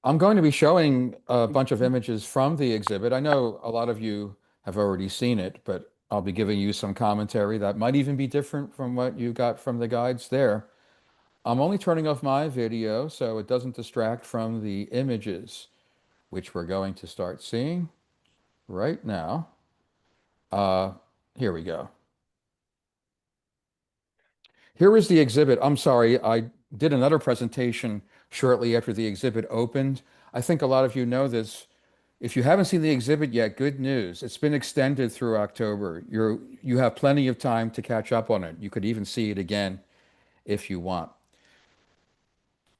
I'm going to be showing a bunch of images from the exhibit. I know a lot of you have already seen it, but I'll be giving you some commentary that might even be different from what you got from the guides there. I'm only turning off my video so it doesn't distract from the images, which we're going to start seeing right now. Uh, Here we go. Here is the exhibit. I'm sorry, I did another presentation shortly after the exhibit opened. I think a lot of you know this. If you haven't seen the exhibit yet, good news. It's been extended through October. You have plenty of time to catch up on it. You could even see it again if you want.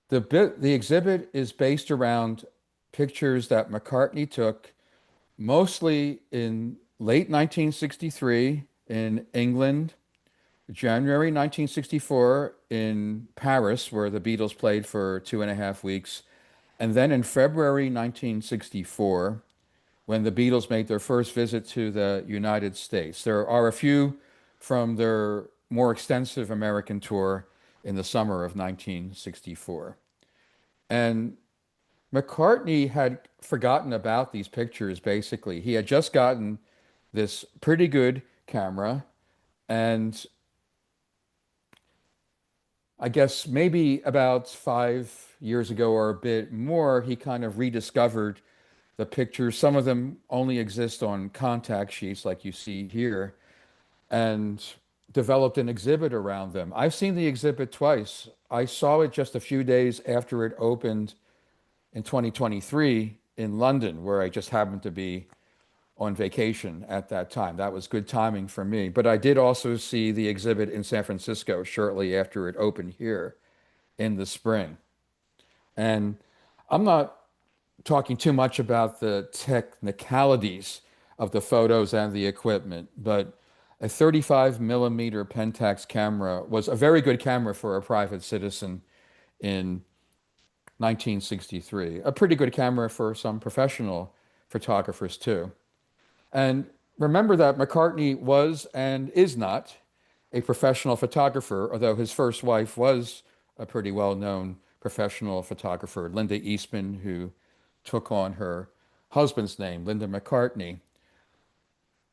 The exhibit is based around pictures that McCartney took mostly in late 1963 in England, January 1964 in Paris, where the Beatles played for 2.5 weeks, and then in February 1964 when the Beatles made their first visit to the United States. There are a few from their more extensive American tour in the summer of 1964. And McCartney had forgotten about these pictures, basically. He had just gotten this pretty good camera, and I guess maybe about 5 years ago or a bit more, he kind of rediscovered the pictures. Some of them only exist on contact sheets, like you see here, and developed an exhibit around them. I've seen the exhibit twice. I saw it just a few days after it opened in 2023 in London, where I just happened to be on vacation at that time. That was good timing for me. But I did also see the exhibit in San Francisco shortly after it opened here in the spring. And I'm not talking too much about the technicalities of the photos and the equipment, but a 35 millimeter Pentax camera was a very good camera for a private citizen in 1963. A pretty good camera for some professional photographers too. And remember that McCartney was and is not a professional photographer, although his first wife was a pretty well-known professional photographer, Linda Eastman, who took on her husband's name, Linda McCartney.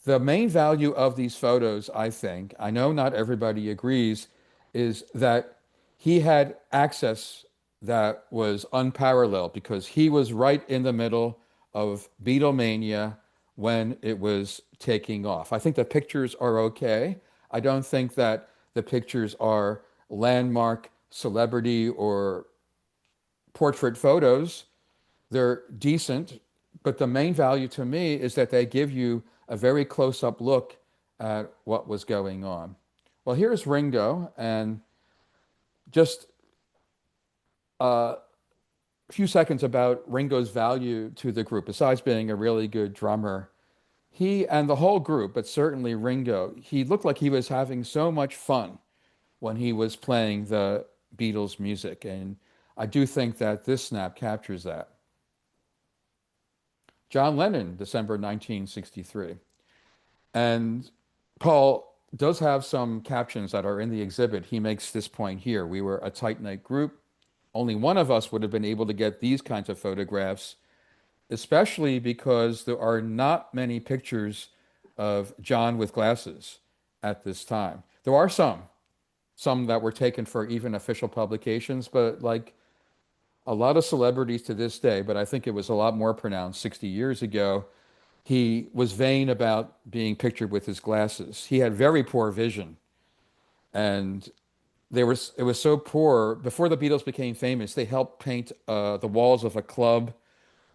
The main value of these photos, I think, I know not everybody agrees, is that he had access that was unparalleled because he was right in the middle of Beatlemania when it was taking off. I think the pictures are okay. I don't think that the pictures are landmark celebrity or portrait photos. They're decent, but the main value to me is that they give you a very close-up look at what was going on. Well, here's Ringo, and just a few seconds about Ringo's value to the group. Besides being a really good drummer, he and the whole group, but certainly Ringo, he looked like he was having so much fun when he was playing the Beatles music, and I do think that this snap captures that. John Lennon, December 1963. And Paul does have some captions that are in the exhibit. He makes this point here. We were a tight-knit group. Only one of us would have been able to get these kinds of photographs, especially because there are not many pictures of John with glasses at this time. There are some that were taken for even official publications, but like a lot of celebrities to this day, but I think it was a lot more pronounced 60 years ago. He was vain about being pictured with his glasses. He had very poor vision, and it was so poor. Before the Beatles became famous, they helped paint the walls of a club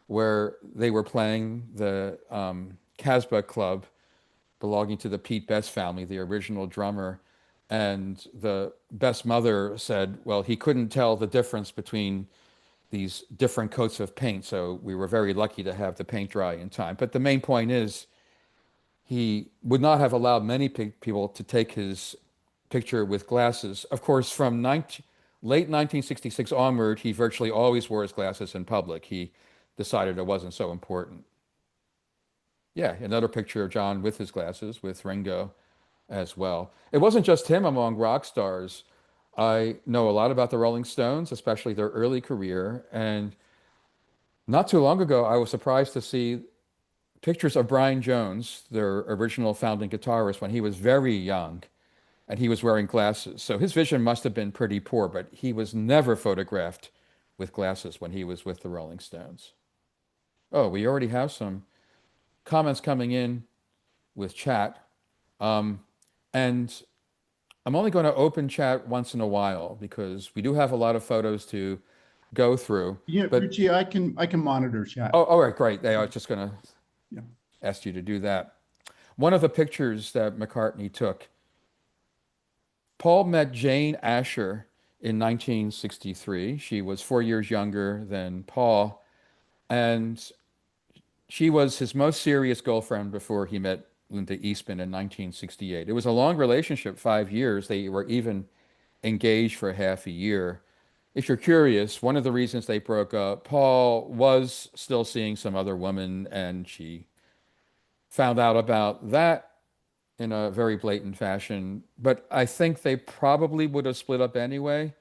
where they were playing, the Casbah Club, belonging to the Pete Best family, the original drummer. And the Best mother said, well, he couldn't tell the difference between these different coats of paint. So we were very lucky to have the paint dry in time. But the main point is he would not have allowed many people to take his picture with glasses. Of course, from late 1966 onward, he virtually always wore his glasses in public. He decided it wasn't so important. Yeah, another picture of John with his glasses, with Ringo as well. It wasn't just him among rock stars. I know a lot about the Rolling Stones, especially their early career, and Not too long ago, I was surprised to see pictures of Brian Jones, their original founding guitarist, when he was very young and he was wearing glasses. So his vision must have been pretty poor, but he was never photographed with glasses when he was with the Rolling Stones. Oh, we already have some comments coming in with chat. Um, and I'm only going to open chat once in a while because we do have a lot of photos to go through. Yeah, But Richie, I can monitor chat. oh, all right, great. I was just going to Yeah. ask you to do that. One of the pictures that McCartney took, Paul met Jane Asher in 1963. She was 4 years younger than Paul, and she was his most serious girlfriend before he met Linda Eastman in 1968. It was a long relationship, 5 years. They were even engaged for half a year. If you're curious, one of the reasons they broke up, Paul was still seeing some other woman, and she found out about that in a very blatant fashion. But I think they probably would have split up anyway.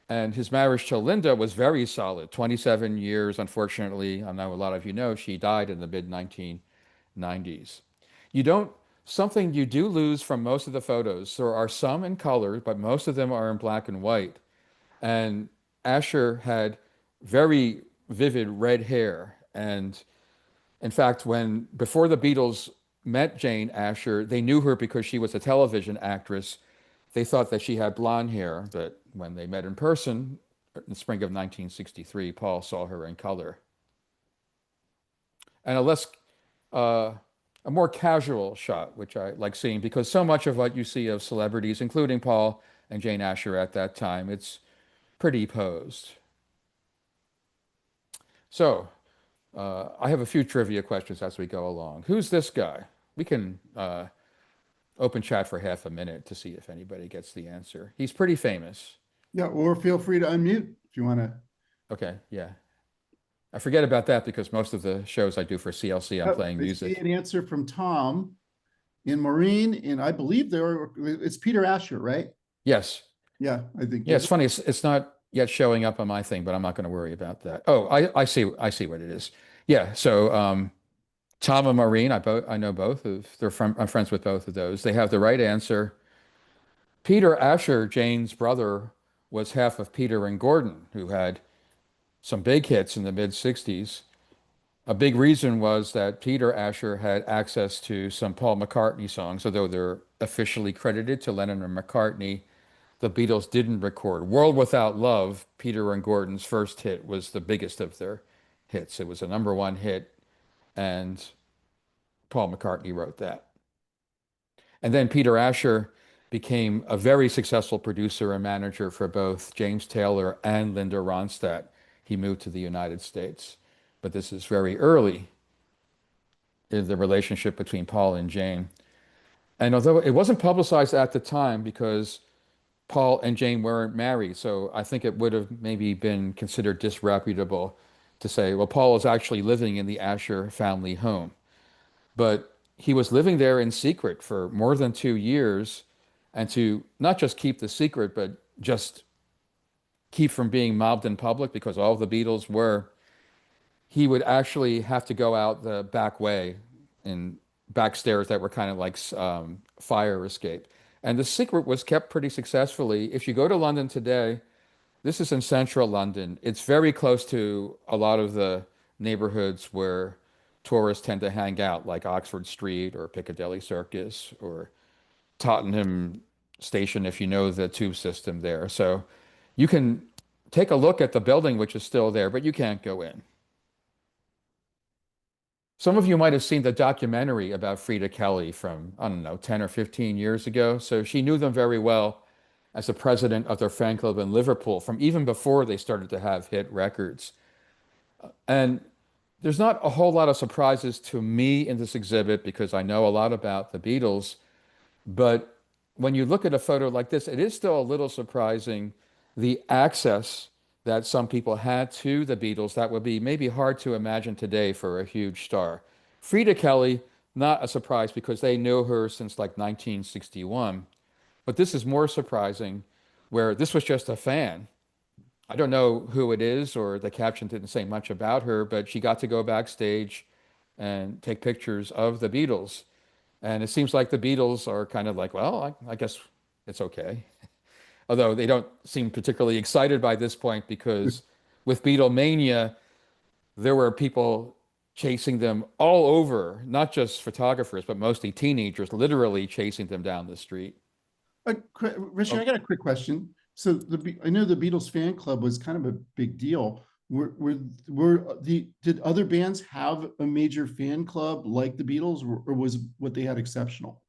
And his marriage to Linda was very solid, 27 years. Unfortunately, I know a lot of you know, she died in the mid 1990s. You don't, something you do lose from most of the photos. There are some in color, but most of them are in black and white. And Asher had very vivid red hair. And in fact, when before the Beatles met Jane Asher, they knew her because she was a television actress. They thought that she had blonde hair, but when they met in person in the spring of 1963, Paul saw her in color. And uh, a more casual shot, which I like seeing because so much of what you see of celebrities, including Paul and Jane Asher at that time, it's pretty posed. So, I have a few trivia questions as we go along. Who's this guy? We can open chat for half a minute to see if anybody gets the answer. He's pretty famous. Yeah, or feel free to unmute if you want to. Okay, yeah. I forget about that because most of the shows I do for CLC, I'm playing I see music. an answer from Tom in Maureen, and I believe it's Peter Asher, right? Yes. Yeah, I think. Yeah, it's funny. It's not yet showing up on my thing, but I'm not going to worry about that. Oh, I see what it is. Yeah. So Tom and Maureen, I know both of I'm friends with both of those. They have the right answer. Peter Asher, Jane's brother, was half of Peter and Gordon, who had some big hits in the mid 60s. A big reason was that Peter Asher had access to some Paul McCartney songs, although they're officially credited to Lennon and McCartney. The Beatles didn't record. World Without Love, Peter and Gordon's first hit, was the biggest of their hits. It was a number one hit, and Paul McCartney wrote that. And then Peter Asher became a very successful producer and manager for both James Taylor and Linda Ronstadt. He moved to the United States. But this is very early in the relationship between Paul and Jane. And although it wasn't publicized at the time because Paul and Jane weren't married, so I think it would have maybe been considered disreputable to say, well, Paul is actually living in the Asher family home. But he was living there in secret for more than 2 years, and to not just keep the secret, but just keep from being mobbed in public because all the Beatles were, he would actually have to go out the back way in back stairs that were kind of like fire escape. And the secret was kept pretty successfully. If you go to London today, this is in central London. It's very close to a lot of the neighborhoods where tourists tend to hang out, like Oxford Street or Piccadilly Circus or Tottenham Station, if you know the tube system there. So you can take a look at the building, which is still there, but you can't go in. Some of you might have seen the documentary about Frida Kelly from, I don't know, 10 or 15 years ago. So she knew them very well as the president of their fan club in Liverpool from even before they started to have hit records. And there's not a whole lot of surprises to me in this exhibit because I know a lot about the Beatles. But when you look at a photo like this, it is still a little surprising the access that some people had to the Beatles that would be maybe hard to imagine today for a huge star. Frida Kelly, not a surprise because they knew her since like 1961. But this is more surprising where this was just a fan I don't know who it is, or the caption didn't say much about her, but she got to go backstage and take pictures of the Beatles. And it seems like the Beatles are kind of like, well, I guess it's okay. Although they don't seem particularly excited by this point because with Beatlemania, there were people chasing them all over, not just photographers, but mostly teenagers, literally chasing them down the street. Richie, I Oh, got a quick question. So I know the Beatles fan club was kind of a big deal. Did other bands have a major fan club like the Beatles, or was what they had exceptional?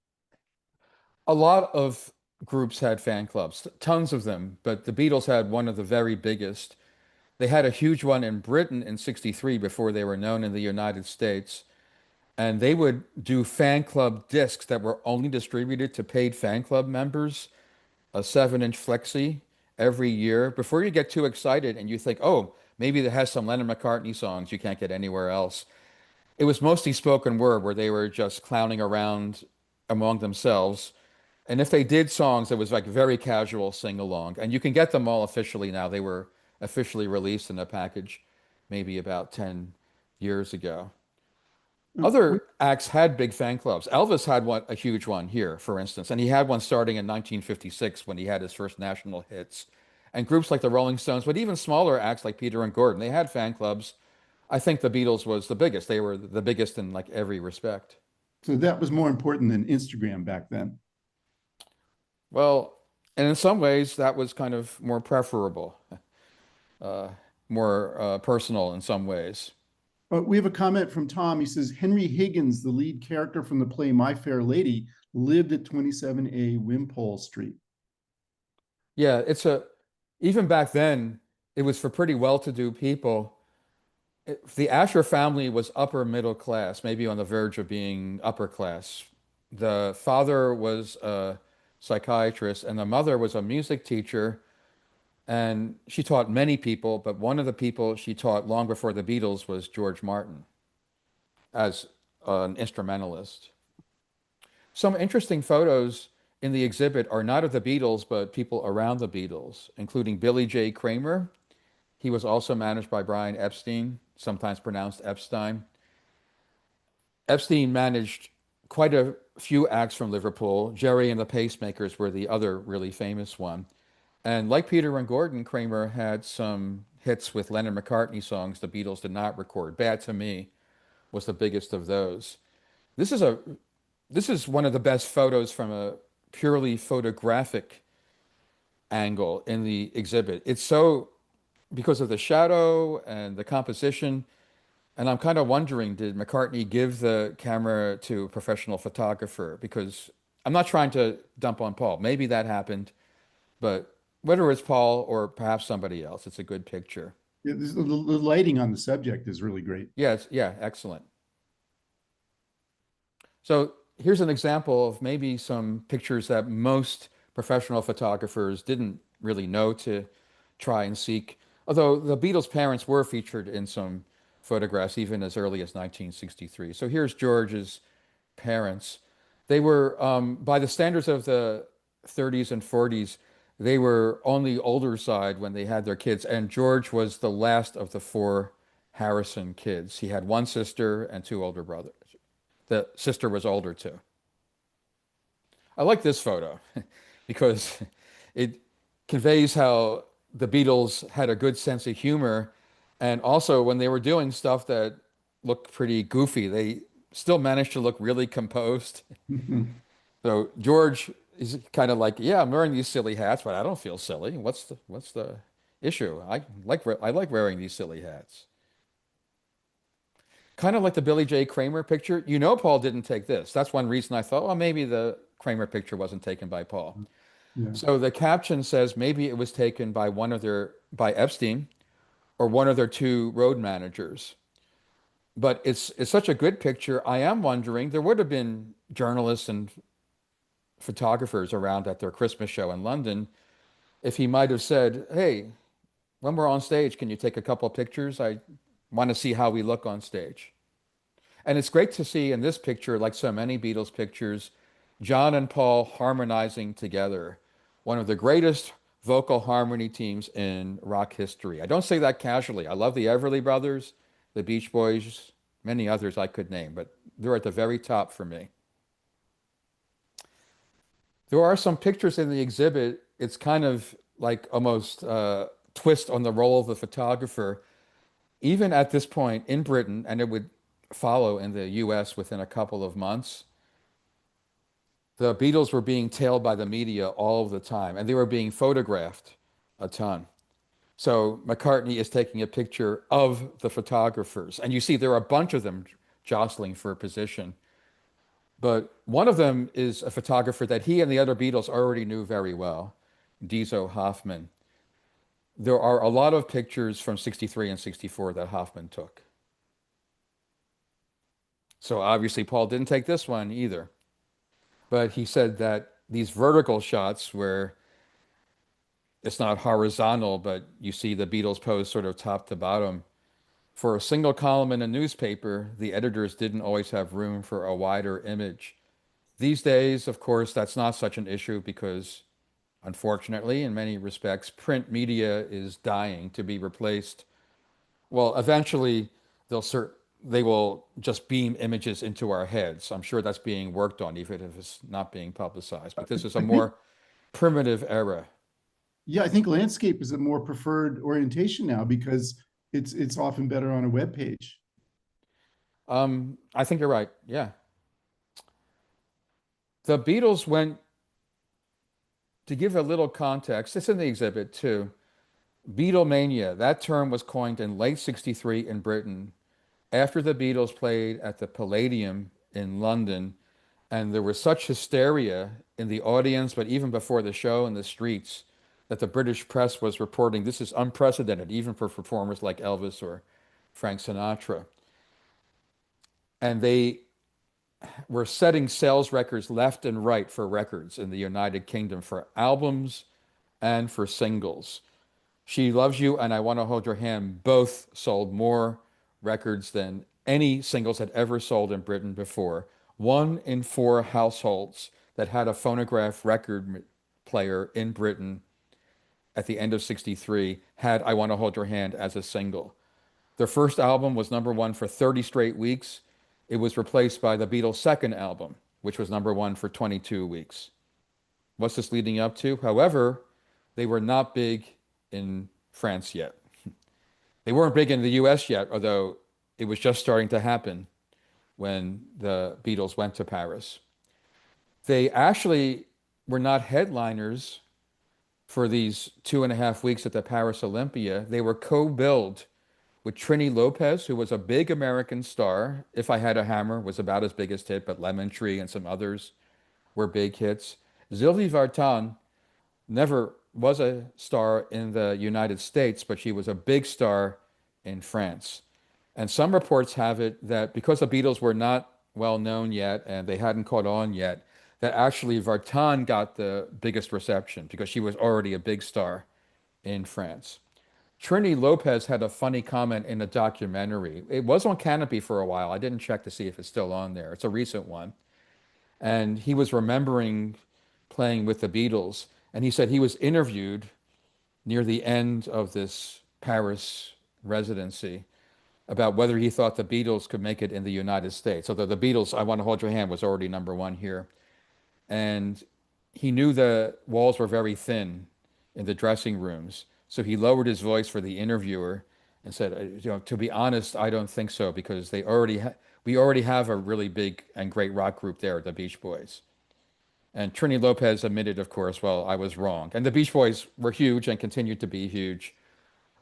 a lot of groups had fan clubs, tons of them, but the Beatles had one of the very biggest. They had a huge one in Britain in 63 before they were known in the United States. And they would do fan club discs that were only distributed to paid fan club members, a 7-inch flexi every year. Before you get too excited and you think, oh, maybe it has some Lennon McCartney songs you can't get anywhere else. It was mostly spoken word where they were just clowning around among themselves. And if they did songs, it was like very casual sing along. And you can get them all officially now. They were officially released in a package maybe about 10 years ago. Wait, Other acts had big fan clubs. Elvis had one, a huge one here, for instance, and he had one starting in 1956 when he had his first national hits. And groups like the Rolling Stones, but even smaller acts like Peter and Gordon, they had fan clubs. I think the Beatles was the biggest. They were the biggest in like every respect. so that was more important than Instagram back then. Well, and in some ways that was kind of more preferable, uh, more personal in some ways. We have a comment from Tom. He says Henry Higgins, the lead character from the play My Fair Lady, lived at 27A Wimpole Street. Yeah, even back then, it was for pretty well-to-do people. The Asher family was upper middle class, maybe on the verge of being upper class. The father was a psychiatrist, and the mother was a music teacher, and she taught many people, but one of the people she taught long before the Beatles was George Martin as an instrumentalist. Some interesting photos in the exhibit are not of the Beatles, but people around the Beatles, including Billy J. Kramer. He was also managed by Brian Epstein, sometimes pronounced Epstein. Epstein managed quite a few acts from Liverpool. Jerry and the Pacemakers were the other really famous one. And like Peter and Gordon, Kramer had some hits with Lennon McCartney songs the Beatles did not record. Bad to Me was the biggest of those. This is a this is one of the best photos from a purely photographic angle in the exhibit. It's so because of the shadow and the composition. And I'm kind of wondering, did McCartney give the camera to a professional photographer? Because I'm not trying to dump on Paul. Maybe that happened, but whether it's Paul or perhaps somebody else, it's a good picture. Yeah, the lighting on the subject is really great. Yeah, excellent. So here's an example of maybe some pictures that most professional photographers didn't really know to try and seek. Although the Beatles' parents were featured in some photographs even as early as 1963. So here's George's parents. They were, by the standards of the 30s and 40s, they were on the older side when they had their kids. And George was the last of the four Harrison kids. He had one sister and two older brothers. The sister was older too. I like this photo because it conveys how the Beatles had a good sense of humor. And also, when they were doing stuff that looked pretty goofy, they still managed to look really composed. So George is kind of like, yeah, I'm wearing these silly hats, but I don't feel silly. What's the issue? I like wearing these silly hats. Kind of like the Billy J. Kramer picture. You know, Paul didn't take this. That's one reason I thought, well, maybe the Kramer picture wasn't taken by Paul. Yeah. So the caption says maybe it was taken by by Epstein or one of their two road managers. But it's such a good picture. I am wondering, there would have been journalists and photographers around at their Christmas show in London if he might have said, hey, when we're on stage, can you take a couple of pictures? I want to see how we look on stage. And it's great to see in this picture, like so many Beatles pictures, John and Paul harmonizing together. One of the greatest vocal harmony teams in rock history. I don't say that casually. I love the Everly Brothers, the Beach Boys, many others I could name, but they're at the very top for me. There are some pictures in the exhibit. It's kind of like almost twist on the role of the photographer, even at this point in Britain, and it would follow in the US within a couple of months. The Beatles were being tailed by the media all of the time, and they were being photographed a ton. So McCartney is taking a picture of the photographers, and you see there are a bunch of them jostling for a position. But one of them is a photographer that he and the other Beatles already knew very well, Diesel Hoffman. There are a lot of pictures from 63 and 64 that Hoffman took. So obviously Paul didn't take this one either. But he said that these vertical shots where it's not horizontal, but you see the Beatles pose sort of top to bottom. For a single column in a newspaper, the editors didn't always have room for a wider image. These days, of course, that's not such an issue because, unfortunately, in many respects, print media is dying to be replaced. Well, eventually, they will just beam images into our heads. I'm sure that's being worked on, even if it's not being publicized. But this is a I think, more primitive era. yeah, I think landscape is a more preferred orientation now because it's often better on a web page. I think you're right. Yeah. The Beatles went, to give a little context, it's in the exhibit too. Beatlemania, that term was coined in late 63 in Britain after the Beatles played at the Palladium in London. And there was such hysteria in the audience, but even before the show in the streets, that the British press was reporting this is unprecedented, even for performers like Elvis or Frank Sinatra. And they were setting sales records left and right for records in the United Kingdom for albums and for singles. She Loves You and I Want to Hold Your Hand both sold more records than any singles had ever sold in Britain before. One in four households that had a phonograph record player in Britain at the end of 63 had I Want to Hold Your Hand as a single. Their first album was number one for 30 straight weeks. It was replaced by the Beatles' second album, which was number one for 22 weeks. What's this leading up to? However, they were not big in France yet. They weren't big in the US yet, although it was just starting to happen when the Beatles went to Paris. They actually were not headliners for these 2.5 weeks at the Paris Olympia. They were co-billed with Trini Lopez, who was a big American star. If I Had a Hammer was about as big as hit, but Lemon Tree and some others were big hits. Sylvie Vartan never was a star in the United States, but she was a big star in France. And some reports have it that because the Beatles were not well known yet and they hadn't caught on yet, that actually Vartan got the biggest reception because she was already a big star in France. Trini Lopez had a funny comment in a documentary. It was on Canopy for a while. I didn't check to see if it's still on there. It's a recent one. And he was remembering playing with the Beatles. And he said he was interviewed near the end of this Paris residency about whether he thought the Beatles could make it in the United States. Although the Beatles, I Want to Hold Your Hand was already number one here. And he knew the walls were very thin in the dressing rooms. So he lowered his voice for the interviewer and said, to be honest, I don't think so because we already have a really big and great rock group there, the Beach Boys. And Trini Lopez admitted, of course, well, I was wrong. And the Beach Boys were huge and continued to be huge,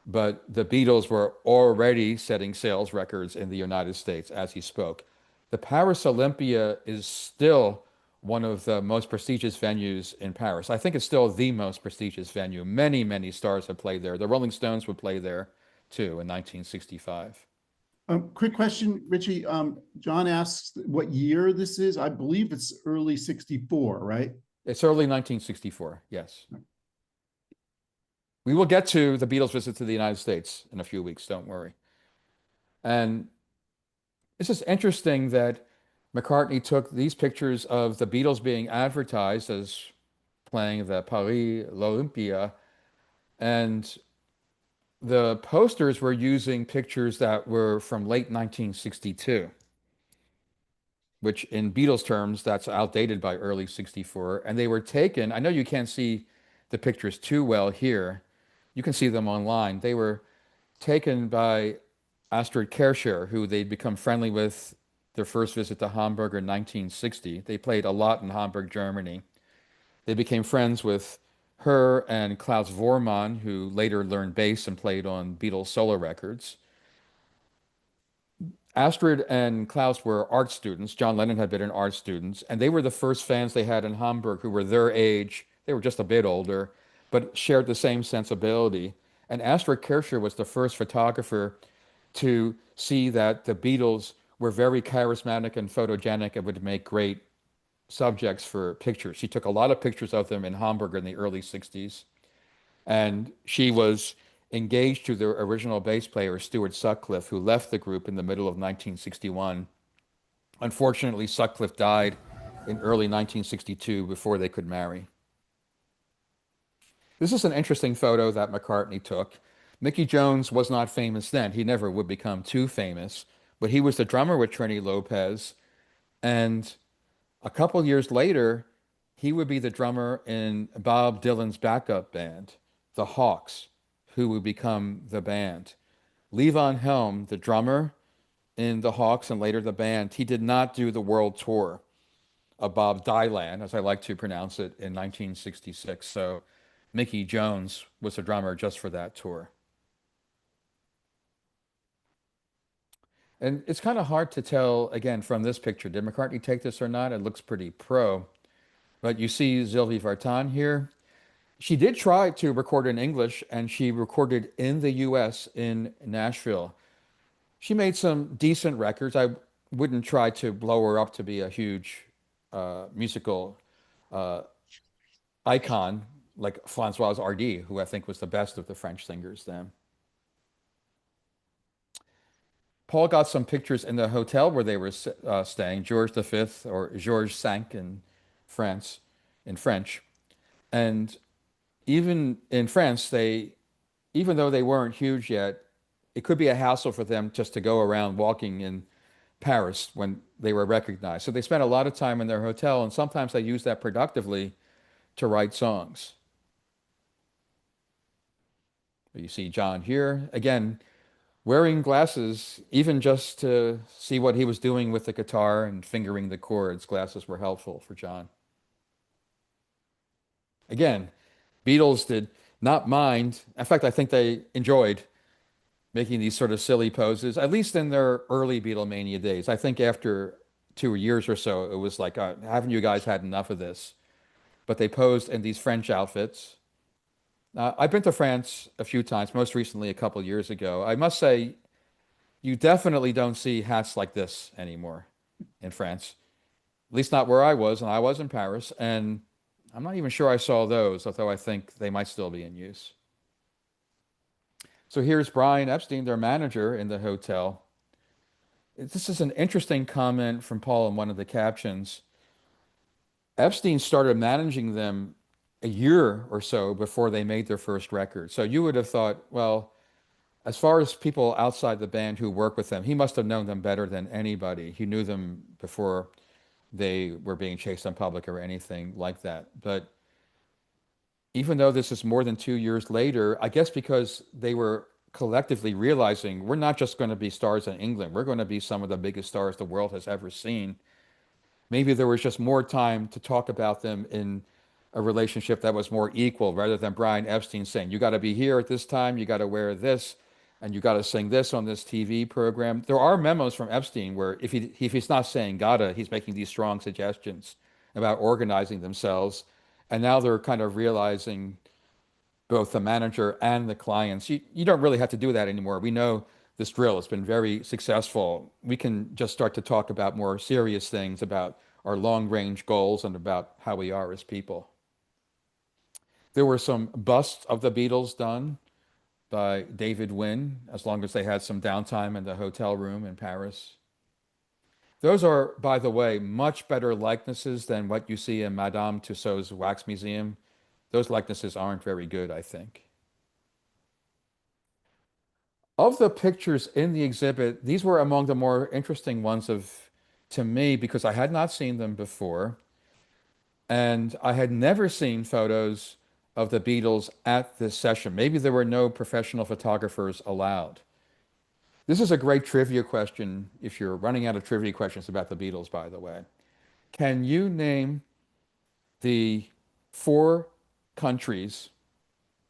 but the Beatles were already setting sales records in the United States as he spoke. The Paris Olympia is still one of the most prestigious venues in Paris. I think it's still the most prestigious venue. Many, many stars have played there. The Rolling Stones would play there too in 1965. Quick question, Richie. John asks what year this is. I believe it's early 64, right? It's early 1964, yes. We will get to the Beatles' visit to the United States in a few weeks, don't worry. And it's just interesting that McCartney took these pictures of the Beatles being advertised as playing the Paris l'Olympia And the posters were using pictures that were from late 1962, which in Beatles terms, that's outdated by early 64. And they were taken, I know you can't see the pictures too well here. You can see them online. They were taken by Astrid Kirchherr, who they'd become friendly with their first visit to Hamburg in 1960. They played a lot in Hamburg, Germany. They became friends with her and Klaus Voormann, who later learned bass and played on Beatles solo records. Astrid and Klaus were art students. John Lennon had been an art student, and they were the first fans they had in Hamburg who were their age. They were just a bit older, but shared the same sensibility. And Astrid Kirchherr was the first photographer to see that the Beatles were very charismatic and photogenic and would make great subjects for pictures. She took a lot of pictures of them in Hamburg in the early 60s. And she was engaged to the original bass player, Stuart Sutcliffe, who left the group in the middle of 1961. Unfortunately, Sutcliffe died in early 1962 before they could marry. This is an interesting photo that McCartney took. Mickey Jones was not famous then. He never would become too famous, but he was the drummer with Trini Lopez. And a couple years later, he would be the drummer in Bob Dylan's backup band, the Hawks, who would become the band. Levon Helm, the drummer in the Hawks and later the band, he did not do the world tour of Bob Dylan, as I like to pronounce it, in 1966. So Mickey Jones was the drummer just for that tour. And it's kind of hard to tell, again, from this picture, did McCartney take this or not? It looks pretty pro. But you see Sylvie Vartan here. She did try to record in English, and she recorded in the US in Nashville. She made some decent records. I wouldn't try to blow her up to be a huge musical uh, icon like Françoise Hardy, who I think was the best of the French singers then. Paul got some pictures in the hotel where they were staying, George V or Georges V in France, in French. And even in France, even though they weren't huge yet, it could be a hassle for them just to go around walking in Paris when they were recognized. So they spent a lot of time in their hotel, and sometimes they used that productively to write songs. You see John here, again, wearing glasses, even just to see what he was doing with the guitar and fingering the chords. Glasses were helpful for John. Again, Beatles did not mind. In fact, I think they enjoyed making these sort of silly poses, at least in their early Beatlemania days. I think after 2 years or so, it was like, haven't you guys had enough of this? But they posed in these French outfits. I've been to France a few times, most recently a couple years ago. I must say, you definitely don't see hats like this anymore in France, at least not where I was, and I was in Paris. And I'm not even sure I saw those, although I think they might still be in use. So here's Brian Epstein, their manager in the hotel. This is an interesting comment from Paul in one of the captions. Epstein started managing them a year or so before they made their first record. So you would have thought, well, as far as people outside the band who work with them, he must have known them better than anybody. He knew them before they were being chased in public or anything like that. But even though this is more than 2 years later, I guess because they were collectively realizing we're not just going to be stars in England, we're going to be some of the biggest stars the world has ever seen. Maybe there was just more time to talk about them in a relationship that was more equal rather than Brian Epstein saying, you got to be here at this time, you got to wear this, and you got to sing this on this TV program. There are memos from Epstein where if he's not saying gotta, he's making these strong suggestions about organizing themselves. And now they're kind of realizing, both the manager and the clients, you don't really have to do that anymore. We know this drill has been very successful. We can just start to talk about more serious things, about our long range goals and about how we are as people. There were some busts of the Beatles done by David Wynn, as long as they had some downtime in the hotel room in Paris. Those are, by the way, much better likenesses than what you see in Madame Tussauds Wax Museum. Those likenesses aren't very good, I think. Of the pictures in the exhibit, these were among the more interesting ones of to me because I had not seen them before, and I had never seen photos of the Beatles at this session. Maybe there were no professional photographers allowed. This is a great trivia question if you're running out of trivia questions about the Beatles, by the way. Can you name the four countries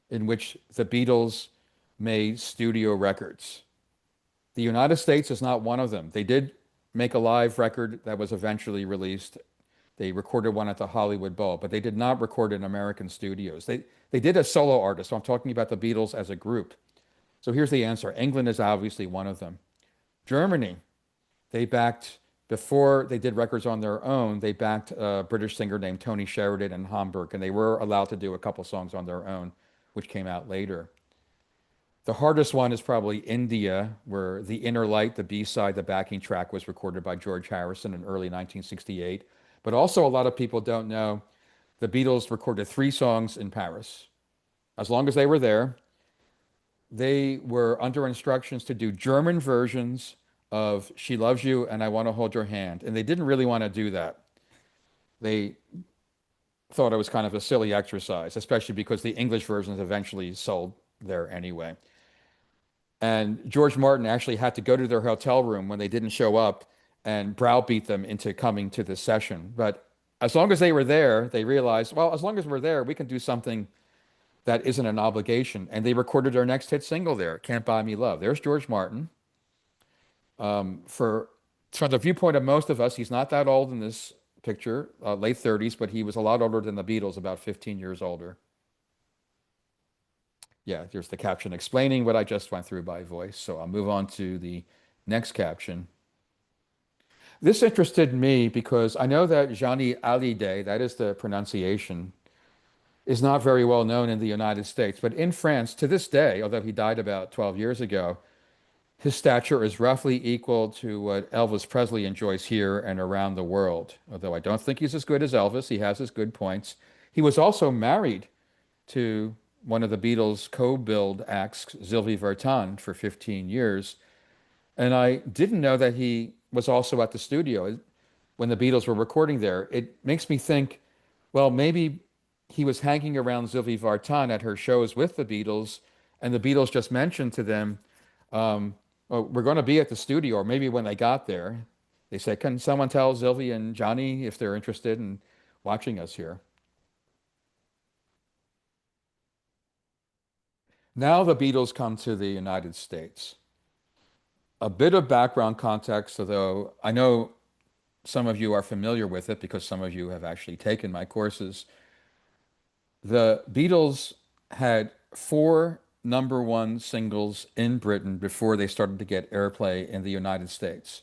in which the Beatles made studio records? The United States is not one of them. They did make a live record that was eventually released. They recorded one at the Hollywood Bowl, but they did not record in American studios. They did as solo artists. So I'm talking about the Beatles as a group. So here's the answer. England is obviously one of them. Germany, they backed, before they did records on their own, they backed a British singer named Tony Sheridan in Hamburg, and they were allowed to do a couple songs on their own, which came out later. The hardest one is probably India, where The Inner Light, the B-side, the backing track, was recorded by George Harrison in early 1968. But also, a lot of people don't know the Beatles recorded three songs in Paris. As long as they were there, they were under instructions to do German versions of She Loves You and I Want to Hold Your Hand. And they didn't really want to do that. They thought it was kind of a silly exercise, especially because the English versions eventually sold there anyway. And George Martin actually had to go to their hotel room when they didn't show up and browbeat them into coming to the session. But as long as they were there, they realized, well, as long as we're there, we can do something that isn't an obligation. And they recorded their next hit single there, Can't Buy Me Love. There's George Martin. For from the viewpoint of most of us, he's not that old in this picture, late 30s, but he was a lot older than the Beatles, about 15 years older. Yeah, there's the caption explaining what I just went through by voice. So I'll move on to the next caption. This interested me because I know that Johnny Hallyday, that is the pronunciation, is not very well known in the United States. But in France, to this day, although he died about 12 years ago, his stature is roughly equal to what Elvis Presley enjoys here and around the world. Although I don't think he's as good as Elvis, he has his good points. He was also married to one of the Beatles' co-build acts, Sylvie Vartan, for 15 years. And I didn't know that he was also at the studio when the Beatles were recording there. It makes me think, well, maybe he was hanging around Sylvie Vartan at her shows with the Beatles, and the Beatles just mentioned to them, oh, we're going to be at the studio, or maybe when they got there, they said, can someone tell Sylvie and Johnny if they're interested in watching us here? Now the Beatles come to the United States. A bit of background context, although I know some of you are familiar with it because some of you have actually taken my courses. The Beatles had four number one singles in Britain before they started to get airplay in the United States.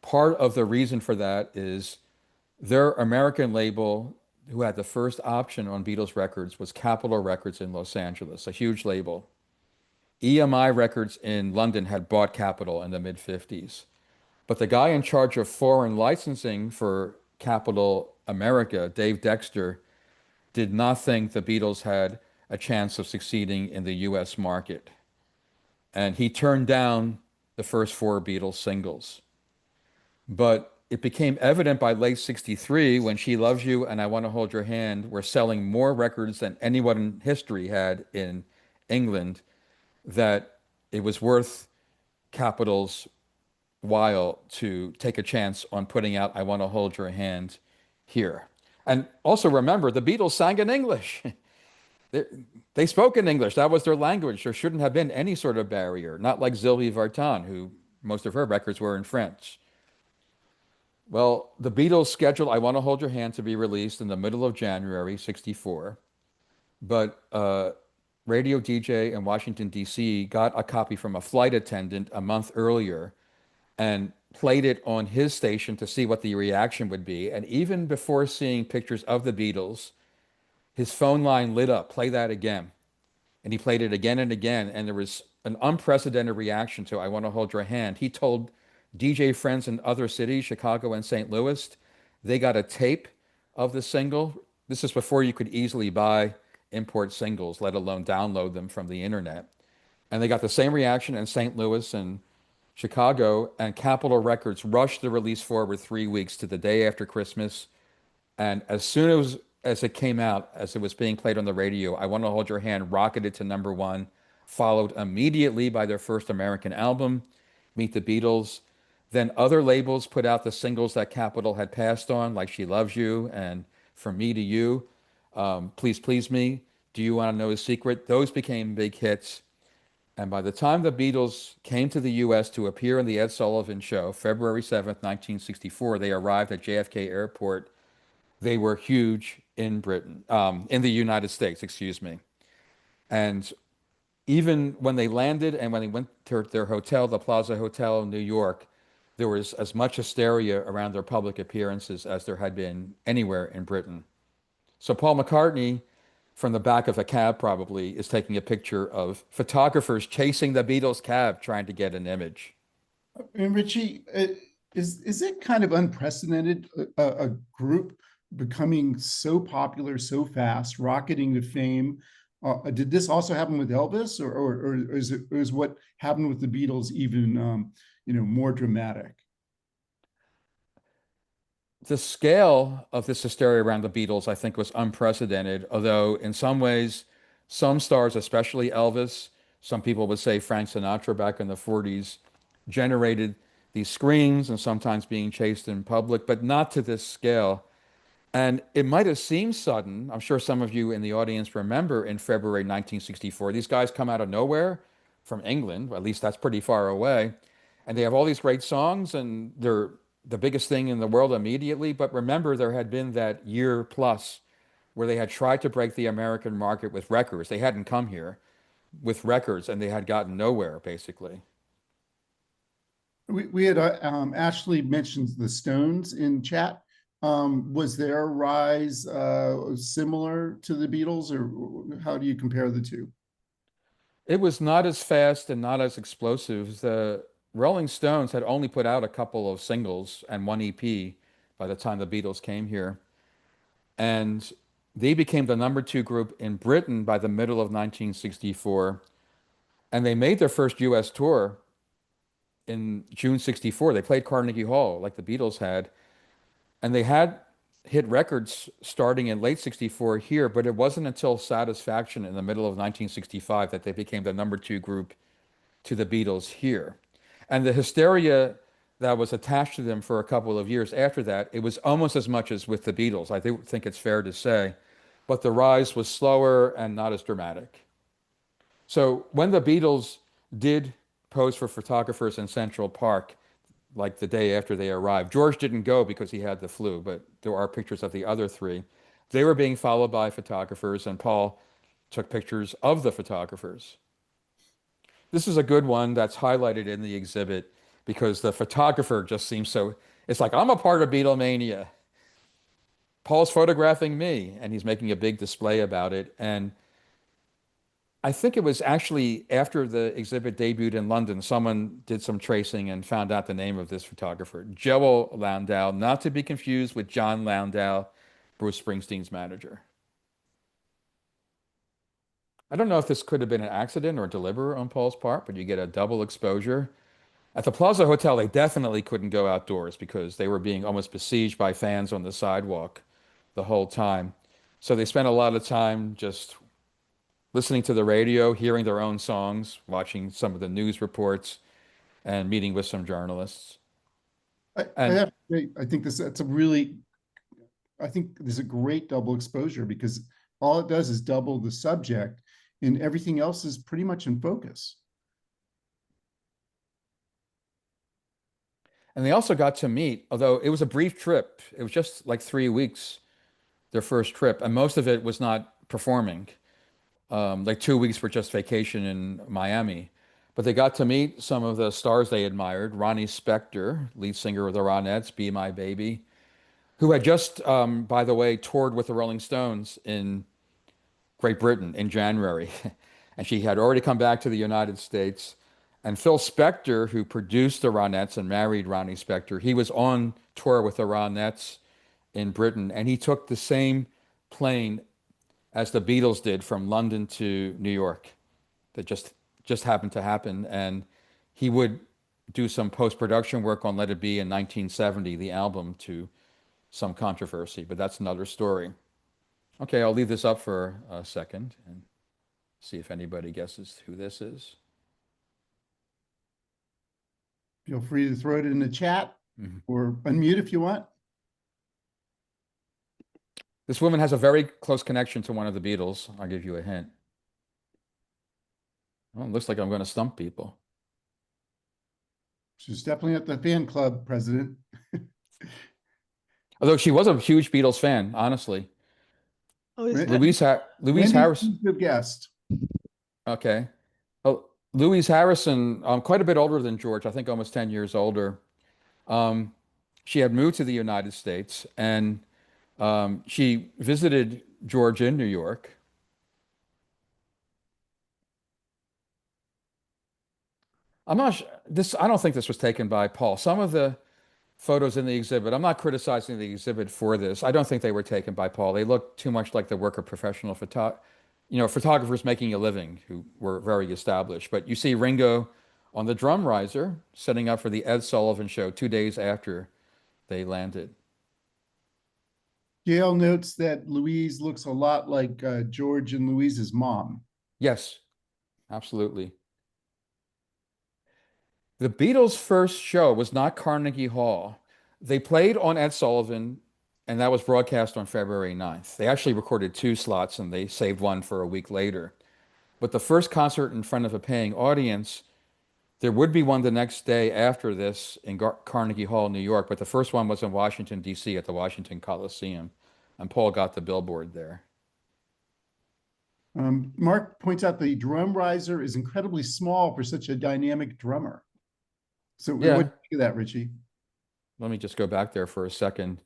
Part of the reason for that is their American label, who had the first option on Beatles records, was Capitol Records in Los Angeles, a huge label. EMI Records in London had bought Capitol in the mid 50s. But the guy in charge of foreign licensing for Capitol America, Dave Dexter, did not think the Beatles had a chance of succeeding in the US market. And he turned down the first four Beatles singles. But it became evident by late 63 when She Loves You and I Want to Hold Your Hand were selling more records than anyone in history had in England, that it was worth Capitol's while to take a chance on putting out I Want to Hold Your Hand here. And also remember, the Beatles sang in English. They, they spoke in English. That was their language. There shouldn't have been any sort of barrier, not like Sylvie Vartan, who most of her records were in French. Well, the Beatles scheduled I Want to Hold Your Hand to be released in the middle of January 64, but radio DJ in Washington, D.C. got a copy from a flight attendant a month earlier and played it on his station to see what the reaction would be. And even before seeing pictures of the Beatles, his phone line lit up, play that again. And he played it again and again. And there was an unprecedented reaction to I Want to Hold Your Hand. He told DJ friends in other cities, Chicago and St. Louis, they got a tape of the single. This is before you could easily buy import singles, let alone download them from the internet. And they got the same reaction in St. Louis and Chicago, and Capitol Records rushed the release forward 3 weeks to the day after Christmas. And as soon as it came out, as it was being played on the radio, I Want to Hold Your Hand rocketed to number one, followed immediately by their first American album, Meet the Beatles. Then other labels put out the singles that Capitol had passed on, like She Loves You and From Me to You, Please Please Me, Do You Want to Know a Secret? Those became big hits. And by the time the Beatles came to the US to appear in the Ed Sullivan Show, February 7th, 1964, they arrived at JFK Airport. They were huge in Britain, in the United States, excuse me. And even when they landed and when they went to their hotel, the Plaza Hotel in New York, there was as much hysteria around their public appearances as there had been anywhere in Britain. So Paul McCartney, from the back of a cab probably, is taking a picture of photographers chasing the Beatles cab trying to get an image. And Richie, is it kind of unprecedented, a group becoming so popular so fast, rocketing to fame? Did this also happen with Elvis, or is what happened with the Beatles even more dramatic? The scale of this hysteria around the Beatles, I think, was unprecedented, although in some ways, some stars, especially Elvis, some people would say Frank Sinatra back in the 40s, generated these screams and sometimes being chased in public, but not to this scale. And it might have seemed sudden. I'm sure some of you in the audience remember in February 1964, these guys come out of nowhere from England, or at least that's pretty far away, and they have all these great songs, and they're the biggest thing in the world immediately. But remember, there had been that year plus where they had tried to break the American market with records. They hadn't come here with records, and they had gotten nowhere, basically. We had Ashley mentions the Stones in chat. Was their rise similar to the Beatles, or how do you compare the two? It was not as fast and not as explosive. The Rolling Stones had only put out a couple of singles and one EP by the time the Beatles came here. And they became the number two group in Britain by the middle of 1964. And they made their first US tour in June 64. They played Carnegie Hall like the Beatles had. And they had hit records starting in late 64 here, but it wasn't until Satisfaction in the middle of 1965 that they became the number two group to the Beatles here. And the hysteria that was attached to them for a couple of years after that, it was almost as much as with the Beatles. I think it's fair to say. But the rise was slower and not as dramatic. So when the Beatles did pose for photographers in Central Park, like the day after they arrived, George didn't go because he had the flu, but there are pictures of the other three. They were being followed by photographers, and Paul took pictures of the photographers. This is a good one that's highlighted in the exhibit because the photographer just seems so, it's like, I'm a part of Beatlemania. Paul's photographing me, and he's making a big display about it. And I think it was actually after the exhibit debuted in London, someone did some tracing and found out the name of this photographer, Joel Landau, not to be confused with John Landau, Bruce Springsteen's manager. I don't know if this could have been an accident or deliberate on Paul's part, but you get a double exposure. At the Plaza Hotel, they definitely couldn't go outdoors because they were being almost besieged by fans on the sidewalk the whole time. So they spent a lot of time just listening to the radio, hearing their own songs, watching some of the news reports, and meeting with some journalists. I And have to say, I think that's a really, I think there's a great double exposure because all it does is double the subject, and everything else is pretty much in focus. and they also got to meet, although it was a brief trip. It was just like 3 weeks, their first trip, and most of it was not performing. Like 2 weeks were just vacation in Miami. But they got to meet some of the stars they admired. Ronnie Spector, lead singer of the Ronettes, Be My Baby, who had just, by the way, toured with the Rolling Stones in Great Britain in January. And she had already come back to the United States. And Phil Spector, who produced the Ronettes and married Ronnie Spector, he was on tour with the Ronettes in Britain. And he took the same plane as the Beatles did from London to New York. They just just happened to happen. And he would do some post-production work on Let It Be in 1970, the album, to some controversy, but that's another story. Okay, I'll leave this up for a second and see if anybody guesses who this is. Feel free to throw it in the chat Mhm. or unmute if you want. This woman has a very close connection to one of the Beatles. I'll give you a hint. Well, it looks like I'm going to stump people. She's definitely at the fan club president. Although she was a huge Beatles fan, honestly. Oh, is Wen- Louise Wendy Harris. seems to have guessed. Okay. Oh, Louise Harrison, quite a bit older than George. I think almost 10 years older. Um, she had moved to the United States and she visited George in New York. I'm not sh- this. I don't think this was taken by Paul. Some of the photos in the exhibit, I'm not criticizing the exhibit for this. I don't think they were taken by Paul. They look too much like the work of professional photographers making a living who were very established. But you see Ringo on the drum riser setting up for the Ed Sullivan Show 2 days after they landed. Gail notes that Louise looks a lot like George and Louise's mom. Yes, absolutely. The Beatles' first show was not Carnegie Hall. They played on Ed Sullivan, and that was broadcast on February 9th. They actually recorded two slots and they saved one for a week later. But the first concert in front of a paying audience, there would be one the next day after this in Carnegie Hall, New York, but the first one was in Washington, D.C. at the Washington Coliseum, and Paul got the billboard there. Mark points out the drum riser is incredibly small for such a dynamic drummer. So what do you Yeah, think of that, Richie? let me just go back there for a second.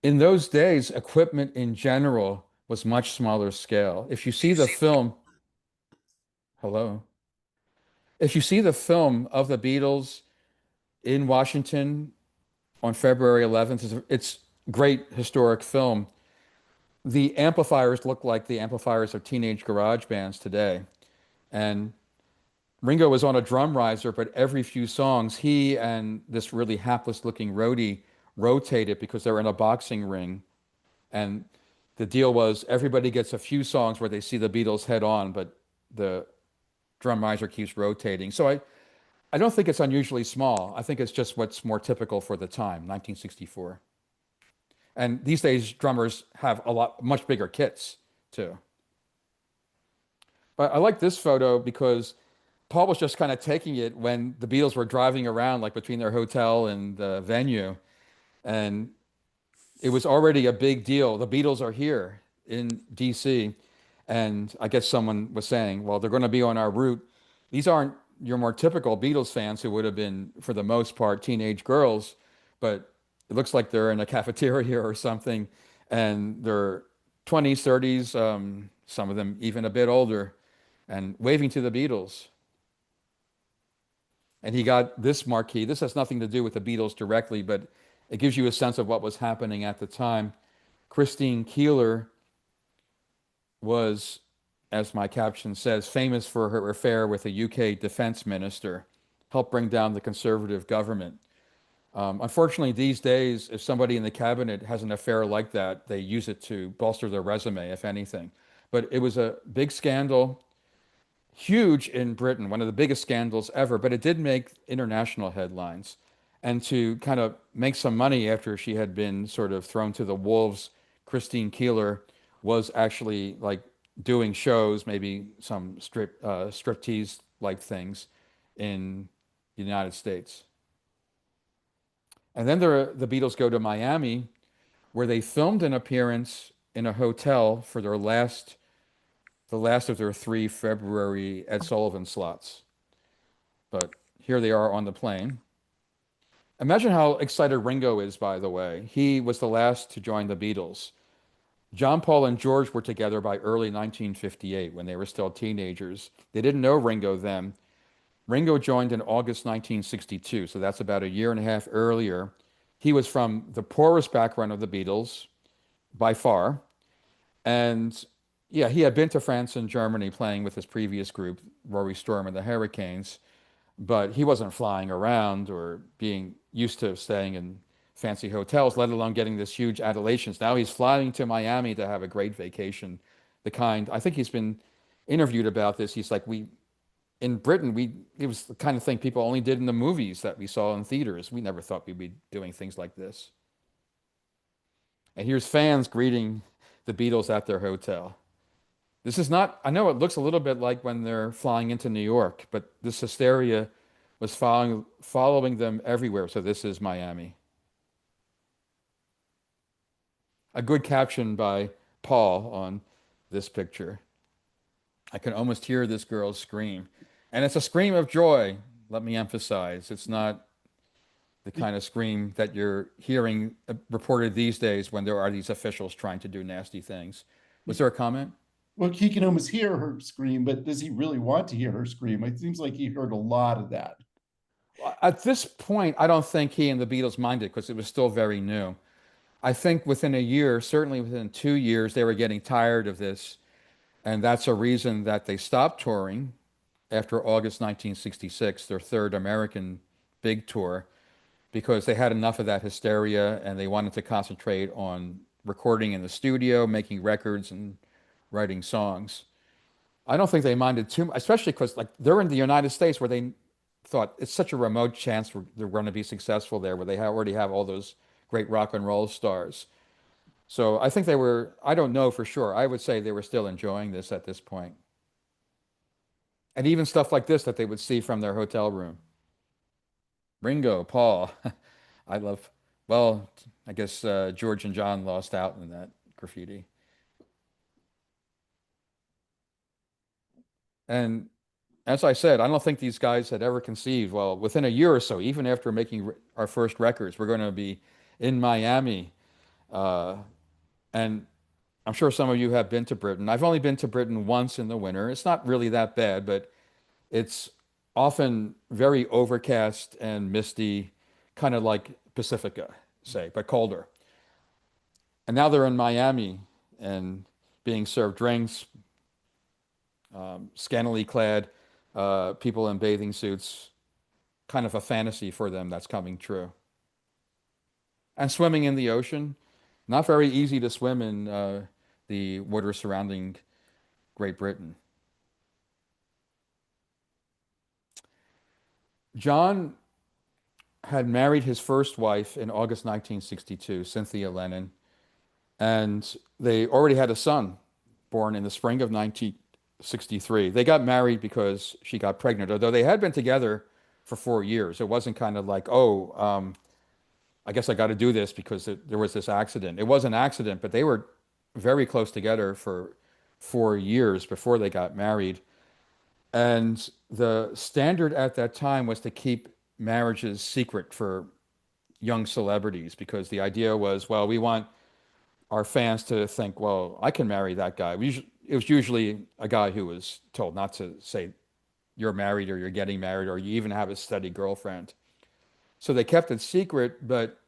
In those days, equipment in general was much smaller scale. If you see the film, hello. If you see the film of the Beatles in Washington on February 11th, it's great historic film. The amplifiers look like the amplifiers of teenage garage bands today. And Ringo was on a drum riser, but every few songs, he and this really hapless looking roadie rotated because they were in a boxing ring. And the deal was everybody gets a few songs where they see the Beatles head on, but the drum riser keeps rotating. So I don't think it's unusually small. I think it's just what's more typical for the time, 1964. And these days, drummers have much bigger kits too. But I like this photo because Paul was just kind of taking it when the Beatles were driving around, like between their hotel and the venue. And it was already a big deal. The Beatles are here in DC. And I guess someone was saying, well, they're going to be on our route. These aren't your more typical Beatles fans who would have been, for the most part, teenage girls, but it looks like they're in a cafeteria or something, and they're 20s, 30s, some of them even a bit older, and waving to the Beatles. And he got this marquee. This has nothing to do with the Beatles directly, but it gives you a sense of what was happening at the time. Christine Keeler was, as my caption says, famous for her affair with a UK defense minister, helped bring down the conservative government. Unfortunately, these days, if somebody in the cabinet has an affair like that, they use it to bolster their resume, if anything. But it was a big scandal, huge in Britain, one of the biggest scandals ever, but it did make international headlines. And to kind of make some money after she had been sort of thrown to the wolves, Christine Keeler was actually like doing shows, maybe some striptease like things in the United States. And then the Beatles go to Miami, where they filmed an appearance in a hotel for the last of their three February Ed Sullivan slots. But here they are on the plane. Imagine how excited Ringo is, by the way. He was the last to join the Beatles. John, Paul, and George were together by early 1958 when they were still teenagers. They didn't know Ringo then. Ringo joined in August 1962, so that's about a year and a half earlier. He was from the poorest background of the Beatles by far, and Yeah, he had been to France and Germany playing with his previous group, Rory Storm and the Hurricanes, but he wasn't flying around or being used to staying in fancy hotels, let alone getting this huge adulations. Now he's flying to Miami to have a great vacation. The kind, I think he's been interviewed about this. He's like, we in Britain, it was the kind of thing people only did in the movies that we saw in theaters. We never thought we'd be doing things like this. And here's fans greeting the Beatles at their hotel. This is not, I know it looks a little bit like when they're flying into New York, but this hysteria was following them everywhere. So this is Miami. A good caption by Paul on this picture. I can almost hear this girl scream. And it's a scream of joy, let me emphasize. It's not the kind of scream that you're hearing reported these days when there are these officials trying to do nasty things. Was there a comment? Well, he can almost hear her scream, but does he really want to hear her scream? It seems like he heard a lot of that. At this point, I don't think he and the Beatles minded because it was still very new. I think within a year, certainly within 2 years, they were getting tired of this. And that's a reason that they stopped touring after August 1966, their third American big tour, because they had enough of that hysteria and they wanted to concentrate on recording in the studio, making records and writing songs. I don't think they minded too much, especially because like they're in the United States where they thought it's such a remote chance they're going to be successful there, where they already have all those great rock and roll stars. So I think they were, I don't know for sure. I would say they were still enjoying this at this point. And even stuff like this that they would see from their hotel room. Ringo, Paul. I love, well, I guess George and John lost out in that graffiti. And as I said, I don't think these guys had ever conceived, well, within a year or so, even after making our first records, we're going to be in Miami. Uh, and I'm sure some of you have been to Britain. I've only been to Britain once in the winter. It's not really that bad, but it's often very overcast and misty, kind of like Pacifica, say, but colder. And now they're in Miami and being served drinks, scantily clad people in bathing suits, kind of a fantasy for them that's coming true. And swimming in the ocean, not very easy to swim in the water surrounding Great Britain. John had married his first wife in August 1962, Cynthia Lennon, and they already had a son born in the spring of 1963. They got married because she got pregnant, although they had been together for 4 years. It wasn't kind of like, oh, I guess I got to do this because there was this accident. It was an accident, but they were very close together for 4 years before they got married. And the standard at that time was to keep marriages secret for young celebrities because the idea was, well, we want our fans to think, well, I can marry that guy. It was usually a guy who was told not to say you're married or you're getting married or you even have a steady girlfriend. So they kept it secret, but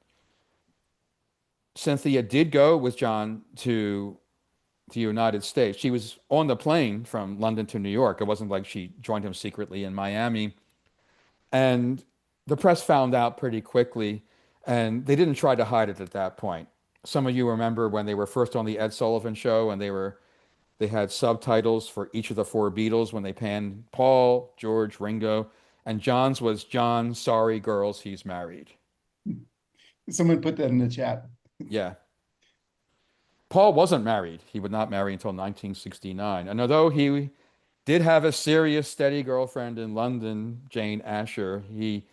Cynthia did go with John to the United States. She was on the plane from London to New York. It wasn't like she joined him secretly in Miami. And the press found out pretty quickly, and they didn't try to hide it at that point. Some of you remember when they were first on the Ed Sullivan Show, and they had subtitles for each of the four Beatles when they panned Paul, George, Ringo, and John's was John, sorry girls, he's married. Someone put that in the chat. Yeah. Paul wasn't married. He would not marry until 1969. And although he did have a serious, steady girlfriend in London, Jane Asher, he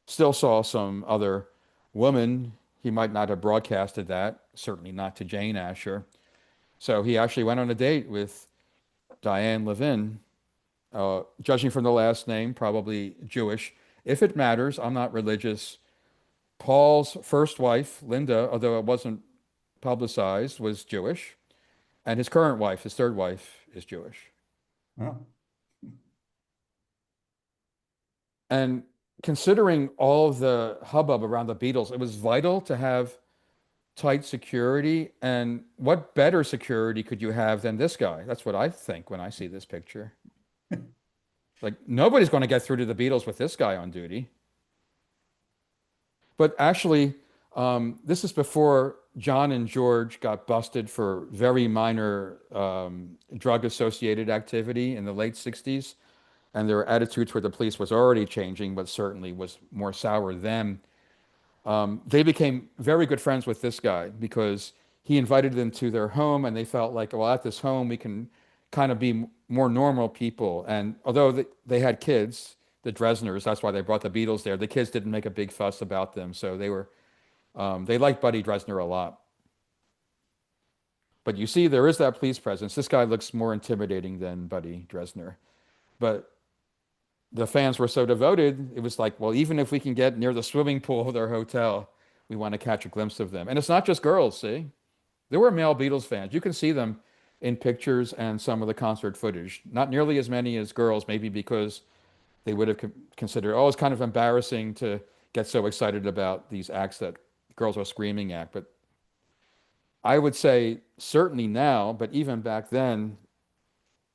still saw some other woman. He might not have broadcasted that, certainly not to Jane Asher. So he actually went on a date with Diane Levin, judging from the last name, probably Jewish. If it matters, I'm not religious. Paul's first wife, Linda, although it wasn't publicized, was Jewish. And his current wife, his third wife, is Jewish. Oh. And considering all of the hubbub around the Beatles, it was vital to have tight security. And what better security could you have than this guy? That's what I think when I see this picture. Like nobody's going to get through to the Beatles with this guy on duty. But actually, this is before John and George got busted for very minor drug-associated activity in the late 60s. And their attitude toward the police was already changing, but certainly was more sour then. They became very good friends with this guy because he invited them to their home, and they felt like, well, at this home, we can kind of be more normal people. And although they had kids, the Dresners, that's why they brought the Beatles there, the kids didn't make a big fuss about them. So they liked Buddy Dresner a lot. But you see, there is that police presence. This guy looks more intimidating than Buddy Dresner. But the fans were so devoted, it was like, well, even if we can get near the swimming pool of their hotel, we want to catch a glimpse of them. And it's not just girls, see? There were male Beatles fans. You can see them in pictures and some of the concert footage. Not nearly as many as girls, maybe because they would have considered, oh, it's kind of embarrassing to get so excited about these acts that girls are screaming at. But I would say certainly now, but even back then,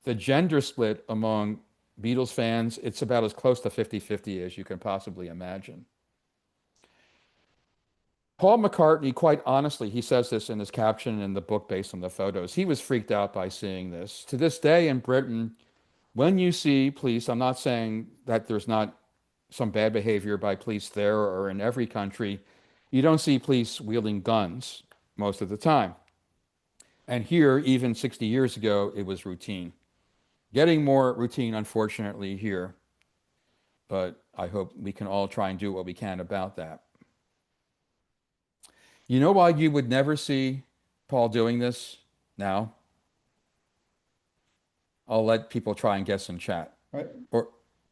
the gender split among Beatles fans, it's about as close to 50-50 as you can possibly imagine. Paul McCartney, quite honestly, he says this in his caption in the book based on the photos. He was freaked out by seeing this. To this day in Britain, when you see police, I'm not saying that there's not some bad behavior by police there or in every country, you don't see police wielding guns most of the time. And here, even 60 years ago, it was routine. Getting more routine, unfortunately, here, but I hope we can all try and do what we can about that. You know why you would never see Paul doing this now? I'll let people try and guess in chat. Right. Or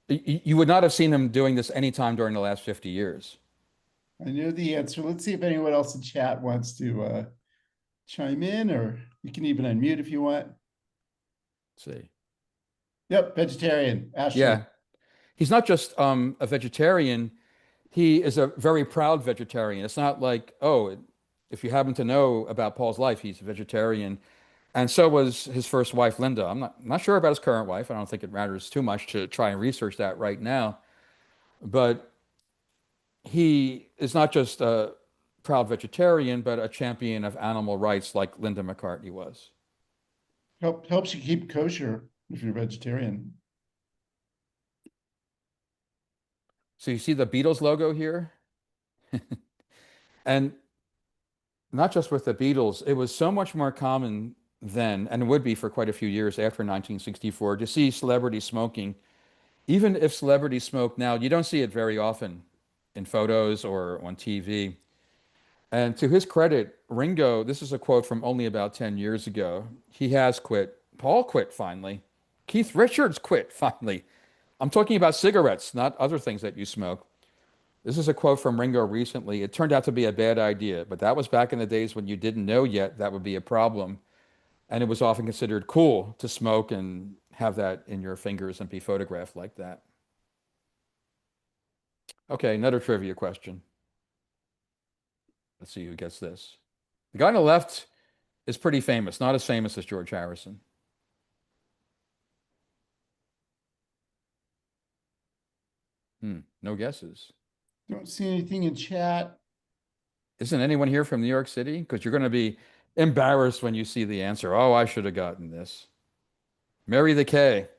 you would not have seen him doing this anytime during the last 50 years. I know the answer. Let's see if anyone else in chat wants to chime in, or you can even unmute if you want. Let's see. Yep, vegetarian. Ashley. Yeah. He's not just a vegetarian, he is a very proud vegetarian. It's not like, oh, if you happen to know about Paul's life, he's a vegetarian. And so was his first wife, Linda. I'm not sure about his current wife. I don't think it matters too much to try and research that right now. But he is not just a proud vegetarian, but a champion of animal rights like Linda McCartney was. Helps you keep kosher if you're vegetarian. So you see the Beatles logo here? And not just with the Beatles, it was so much more common then, and it would be for quite a few years after 1964, to see celebrity smoking. Even if celebrities smoke now, you don't see it very often in photos or on TV. And to his credit, Ringo, this is a quote from only about 10 years ago. He has quit. Paul quit finally. Keith Richards quit finally. I'm talking about cigarettes, not other things that you smoke. This is a quote from Ringo recently. It turned out to be a bad idea, but that was back in the days when you didn't know yet that would be a problem. And it was often considered cool to smoke and have that in your fingers and be photographed like that. Okay, another trivia question. Let's see who gets this. The guy on the left is pretty famous, not as famous as George Harrison. No guesses. Don't see anything in chat. Isn't anyone here from New York City? Because you're going to be embarrassed when you see the answer. Oh, I should have gotten this. Mary the K.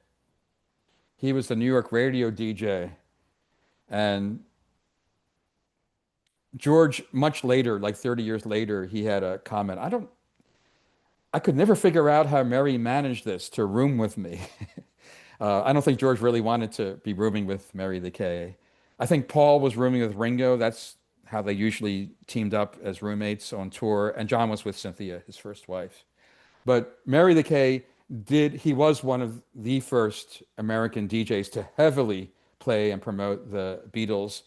He was the New York radio DJ. And George, much later, like 30 years later, he had a comment. I could never figure out how Mary managed this to room with me. I don't think George really wanted to be rooming with Mary the K. I think Paul was rooming with Ringo. That's how they usually teamed up as roommates on tour. And John was with Cynthia, his first wife. But Mary the K he was one of the first American DJs to heavily play and promote the Beatles.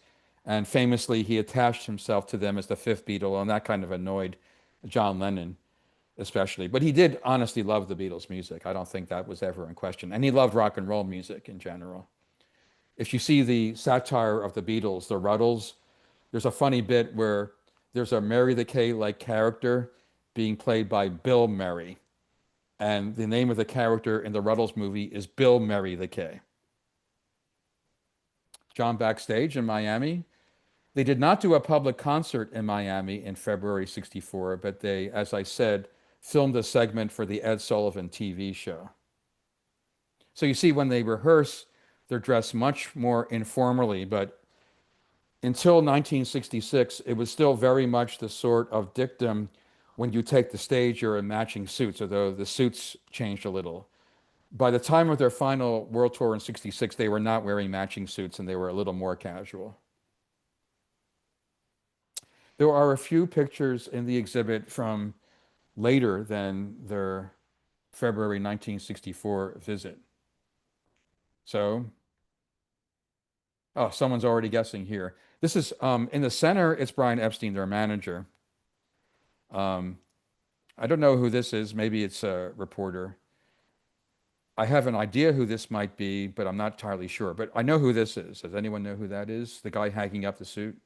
And famously, he attached himself to them as the fifth Beatle, and that kind of annoyed John Lennon, especially. But he did honestly love the Beatles' music. I don't think that was ever in question. And he loved rock and roll music in general. If you see the satire of the Beatles, the Ruddles, there's a funny bit where there's a Mary the K-like character being played by Bill Murray. And the name of the character in the Ruddles movie is Bill Murray the K. John backstage in Miami. They did not do a public concert in Miami in February 64, but they, as I said, filmed a segment for the Ed Sullivan TV show. So you see, when they rehearse, they're dressed much more informally, but until 1966, it was still very much the sort of dictum when you take the stage, you're in matching suits, although the suits changed a little. By the time of their final world tour in 66, they were not wearing matching suits and they were a little more casual. There are a few pictures in the exhibit from later than their February 1964 visit. So, oh, someone's already guessing here. This is in the center, it's Brian Epstein, their manager. Um, I don't know who this is. Maybe it's a reporter. I have an idea who this might be, but I'm not entirely sure. But I know who this is. Does anyone know who that is? The guy hanging up the suit?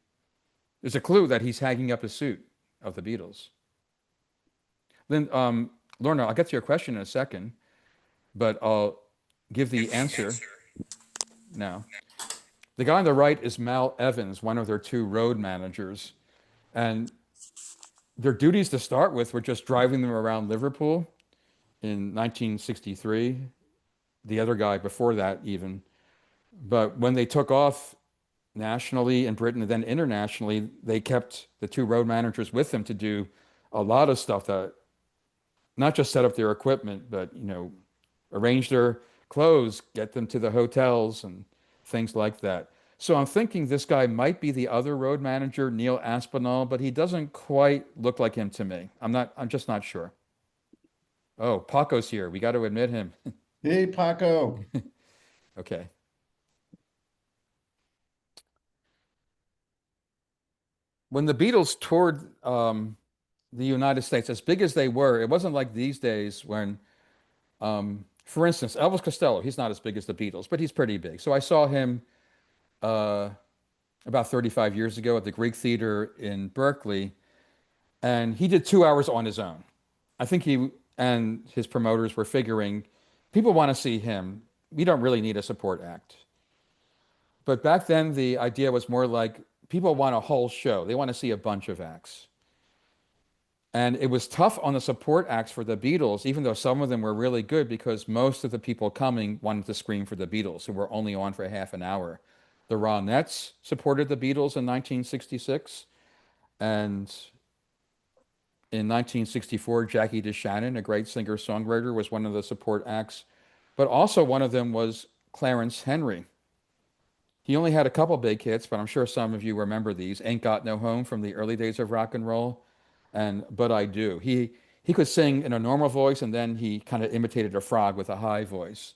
There's a clue that he's hanging up a suit of the Beatles. Then, Lorna, I'll get to your question in a second, but I'll give the answer now. The guy on the right is Mal Evans, one of their two road managers. And their duties to start with were just driving them around Liverpool in 1963. The other guy before that, even. But when they took off nationally in Britain and then internationally, they kept the two road managers with them to do a lot of stuff that not just set up their equipment, but, you know, arrange their clothes, get them to the hotels and things like that. So I'm thinking this guy might be the other road manager, Neil Aspinall, but he doesn't quite look like him to me. I'm just not sure. Oh, Paco's here. We got to admit him. Hey, Paco. Okay. When the Beatles toured the United States, as big as they were, it wasn't like these days when, for instance, Elvis Costello, he's not as big as the Beatles, but he's pretty big. So I saw him uh, about 35 years ago at the Greek Theater in Berkeley, and he did 2 hours on his own. I think he and his promoters were figuring, people want to see him. We don't really need a support act. But back then, the idea was more like people want a whole show. They want to see a bunch of acts. And it was tough on the support acts for the Beatles, even though some of them were really good, because most of the people coming wanted to scream for the Beatles, who were only on for half an hour. The Ronettes supported the Beatles in 1966. And in 1964, Jackie DeShannon, a great singer-songwriter, was one of the support acts. But also one of them was Clarence Henry. He only had a couple big hits, but I'm sure some of you remember these. Ain't Got No Home from the early days of rock and roll, and But I Do. He could sing in a normal voice, and then he kind of imitated a frog with a high voice.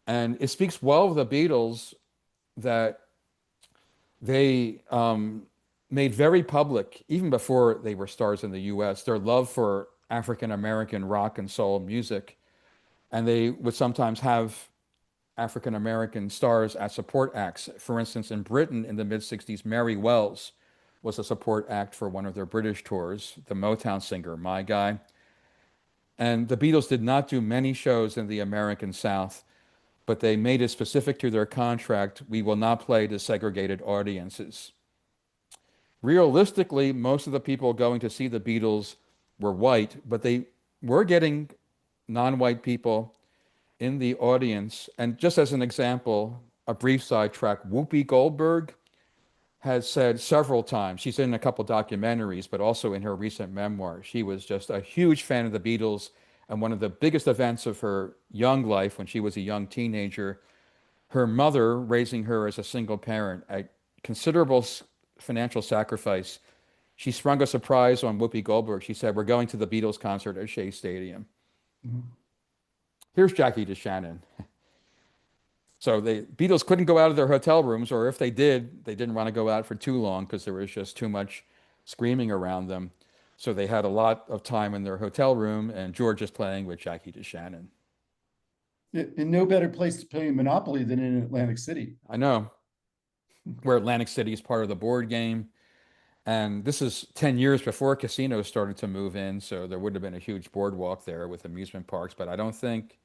And it speaks well of the Beatles that they made very public, even before they were stars in the US, their love for African American rock and soul music. And they would sometimes have African American stars as support acts. For instance, in Britain in the mid 60s, Mary Wells was a support act for one of their British tours, the Motown singer, My Guy. And the Beatles did not do many shows in the American South, but they made it specific to their contract, we will not play to segregated audiences. Realistically, most of the people going to see the Beatles were white, but they were getting non-white people in the audience. And just as an example, a brief sidetrack, Whoopi Goldberg has said several times, she's in a couple documentaries, but also in her recent memoir, she was just a huge fan of the Beatles. And one of the biggest events of her young life, when she was a young teenager, her mother raising her as a single parent at considerable financial sacrifice, she sprung a surprise on Whoopi Goldberg. She said, we're going to the Beatles concert at Shea Stadium. Mm-hmm. Here's Jackie DeShannon. So the Beatles couldn't go out of their hotel rooms, or if they did, they didn't want to go out for too long because there was just too much screaming around them. So they had a lot of time in their hotel room, and George is playing with Jackie DeShannon. In no better place to play Monopoly than in Atlantic City. I know, where Atlantic City is part of the board game. And this is 10 years before casinos started to move in, so there would have been a huge boardwalk there with amusement parks, but I don't think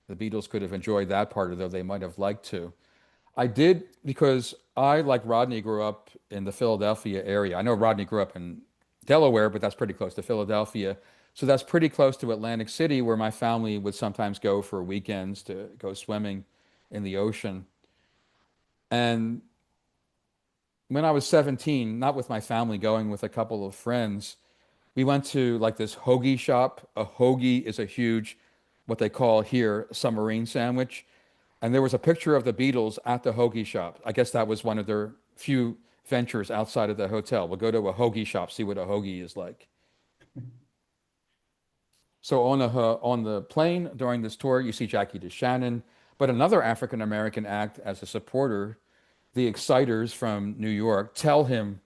the Beatles could have enjoyed that part, although they might have liked to. I did because I, like Rodney, grew up in the Philadelphia area. I know Rodney grew up in Delaware, but that's pretty close to Philadelphia. So that's pretty close to Atlantic City, where my family would sometimes go for weekends to go swimming in the ocean. And when I was 17, not with my family, going with a couple of friends, we went to like this hoagie shop. A hoagie is a huge, what they call here, submarine sandwich. And there was a picture of the Beatles at the hoagie shop. I guess that was one of their few ventures outside of the hotel. We'll go to a hoagie shop, see what a hoagie is like. So on the plane during this tour, you see Jackie DeShannon, but another African American act as a supporter, the Exciters from New York. Tell Him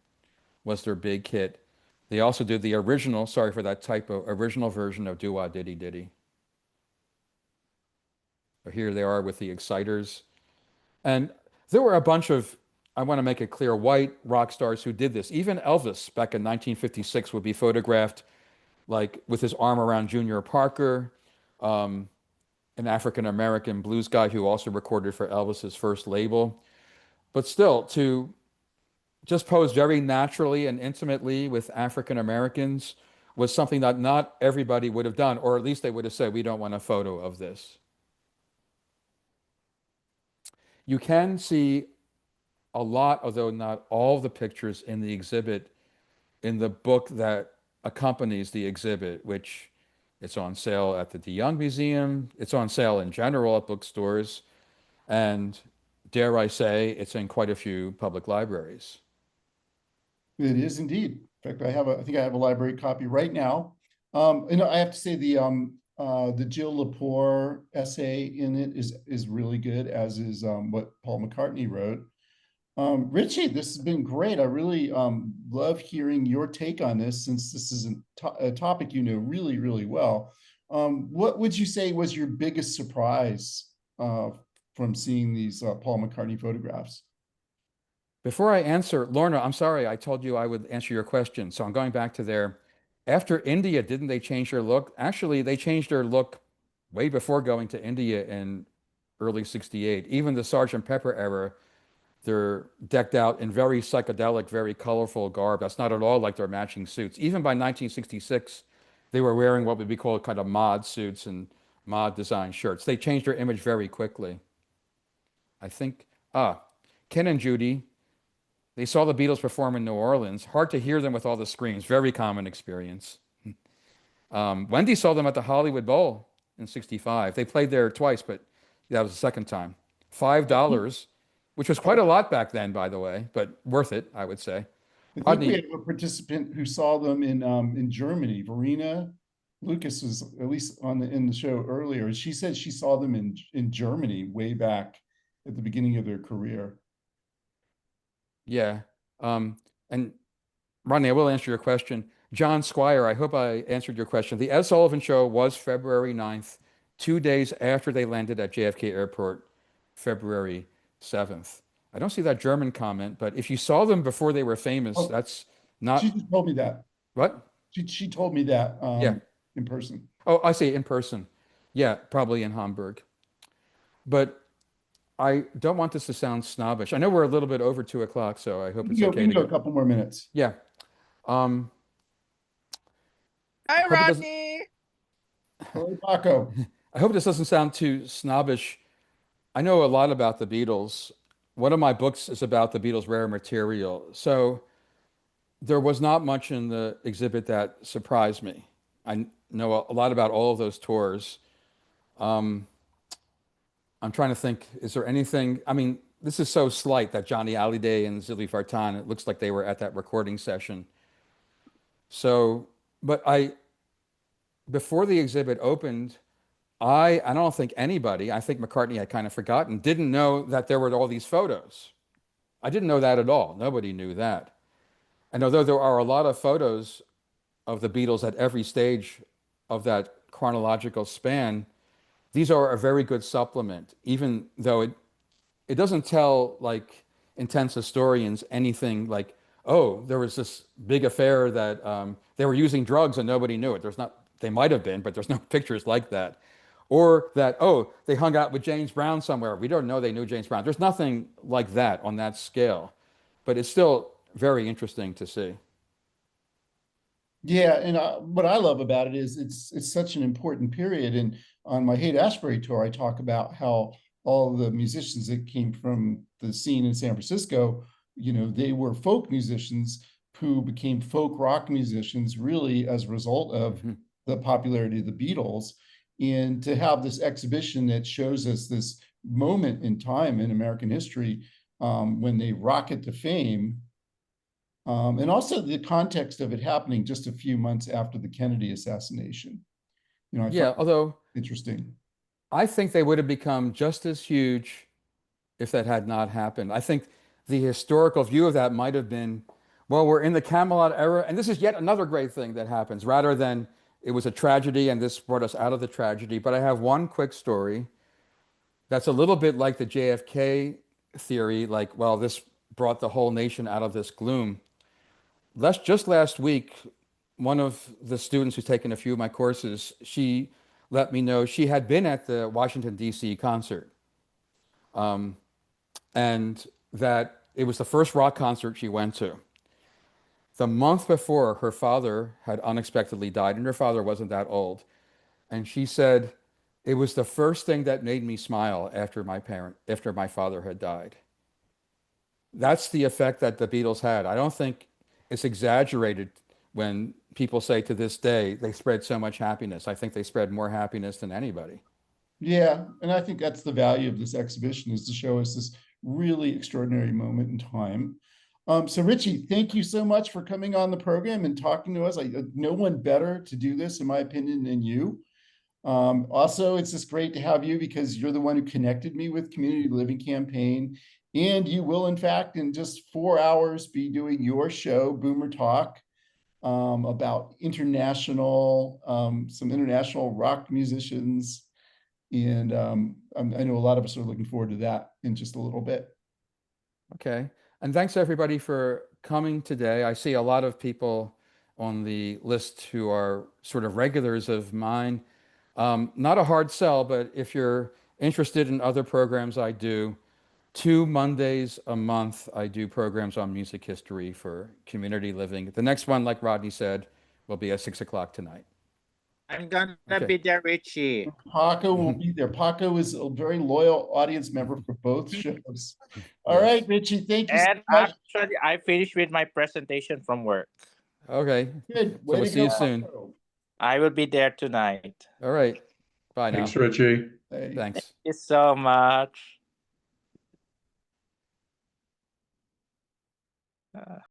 was their big hit. They also did the original, sorry for that typo, original version of Do Wah Diddy Diddy. So here they are with the Exciters. And there were a bunch of, I want to make it clear, white rock stars who did this. Even Elvis back in 1956 would be photographed like with his arm around Junior Parker, um, an African American blues guy who also recorded for Elvis's first label. But still, to just pose very naturally and intimately with African Americans was something that not everybody would have done, or at least they would have said, we don't want a photo of this. You can see a lot, although not all the pictures in the exhibit in the book that accompanies the exhibit, which it's on sale at the DeYoung Museum. It's on sale in general at bookstores. And dare I say, it's in quite a few public libraries. It is indeed. In fact, I think I have a library copy right now. I have to say the Jill Lepore essay in it is really good, as is what Paul McCartney wrote. Richie, this has been great. I really love hearing your take on this, since this is a topic you know really, really well. What would you say was your biggest surprise from seeing these Paul McCartney photographs? Before I answer, Lorna, I'm sorry, I told you I would answer your question. So I'm going back to there. After India, didn't they change their look? Actually, they changed their look way before going to India in early 68. Even the Sergeant Pepper era, they're decked out in very psychedelic, very colorful garb. That's not at all like their matching suits. Even by 1966, they were wearing what would be called kind of mod suits and mod design shirts. They changed their image very quickly. I think, Ken and Judy, they saw the Beatles perform in New Orleans. Hard to hear them with all the screams. Very common experience. Wendy saw them at the Hollywood Bowl in 65. They played there twice, but that was the second time. $5, which was quite a lot back then, by the way, but worth it, I would say. I think we Rodney, have a participant who saw them in Germany. Verena Lucas was at least in the show earlier. She said she saw them in Germany way back at the beginning of their career. yeah. And Rodney, I will answer your question. John Squire, I hope I answered your question. The Ed Sullivan Show was February 9th, 2 days after they landed at JFK Airport, February 7th. I don't see that German comment, but if you saw them before they were famous, Oh, that's she not just told me that. what? She told me that Yeah. in person. Oh, I see, in person. Yeah, probably in Hamburg. But I don't want this to sound snobbish. I know we're a little bit over 2 o'clock, so I hope it's We okay can to go a go. couple more minutes. Yeah. Um, Hi, I hope it doesn't. Rodney. Hello, Paco. I hope this doesn't sound too snobbish. I know a lot about the Beatles. One of my books is about the Beatles' rare material. So there was not much in the exhibit that surprised me. I know a lot about all of those tours. Um, I'm trying to think, is there anything? I mean, this is so slight that Johnny Hallyday and Zilly Vartan, it looks like they were at that recording session. So, but before the exhibit opened, I don't think anybody, I think McCartney had kind of forgotten, didn't know that there were all these photos. I didn't know that at all. Nobody knew that. And although there are a lot of photos of the Beatles at every stage of that chronological span, these are a very good supplement, even though it doesn't tell like intense historians anything like, oh, there was this big affair that they were using drugs and nobody knew it. They might have been, but there's no pictures like that. Or that, oh, they hung out with James Brown somewhere. We don't know they knew James Brown. There's nothing like that on that scale, but it's still very interesting to see. Yeah, and what I love about it is it's such an important period. And on my Haight Ashbury tour, I talk about how all the musicians that came from the scene in San Francisco, they were folk musicians who became folk rock musicians really as a result of Mhm. the popularity of the Beatles. And to have this exhibition that shows us this moment in time in American history, when they rocket to fame, and also the context of it happening just a few months after the Kennedy assassination. I find Yeah, although it interesting. I think they would have become just as huge if that had not happened. I think the historical view of that might have been, well, we're in the Camelot era, and this is yet another great thing that happens, rather than it was a tragedy and this brought us out of the tragedy. But I have one quick story that's a little bit like the JFK theory, like, well, this brought the whole nation out of this gloom. Just last week, one of the students who's taken a few of my courses, she let me know she had been at the Washington, D.C. concert. And that it was the first rock concert she went to. The month before, her father had unexpectedly died, and her father wasn't that old. And she said, it was the first thing that made me smile after my father had died. That's the effect that the Beatles had. I don't think it's exaggerated when people say to this day they spread so much happiness. I think they spread more happiness than anybody. Yeah, and I think that's the value of this exhibition, is to show us this really extraordinary moment in time. So Richie, thank you so much for coming on the program and talking to us. No one better to do this, in my opinion, than you. Also, it's just great to have you because you're the one who connected me with Community Living Campaign. And you will, in fact, in just 4 hours, be doing your show, Boomer Talk, about some international rock musicians. And I know a lot of us are looking forward to that in just a little bit. Okay. And thanks everybody for coming today. I see a lot of people on the list who are sort of regulars of mine. Not a hard sell, but if you're interested in other programs I do, 2 Mondays a month, I do programs on music history for community living. The next one, like Rodney said, will be at 6 o'clock tonight. I'm gonna Okay. be there, Richie. Paco will be there. Paco is a very loyal audience member for both shows. All right, Yes. Richie, thank you so And much. actually, I finished with my presentation from work. Okay. Good. So Way we'll to see you go, soon. Paco. I will be there tonight. All right. Bye now. Thanks, Richie. Hey. Thank Thanks. you so much.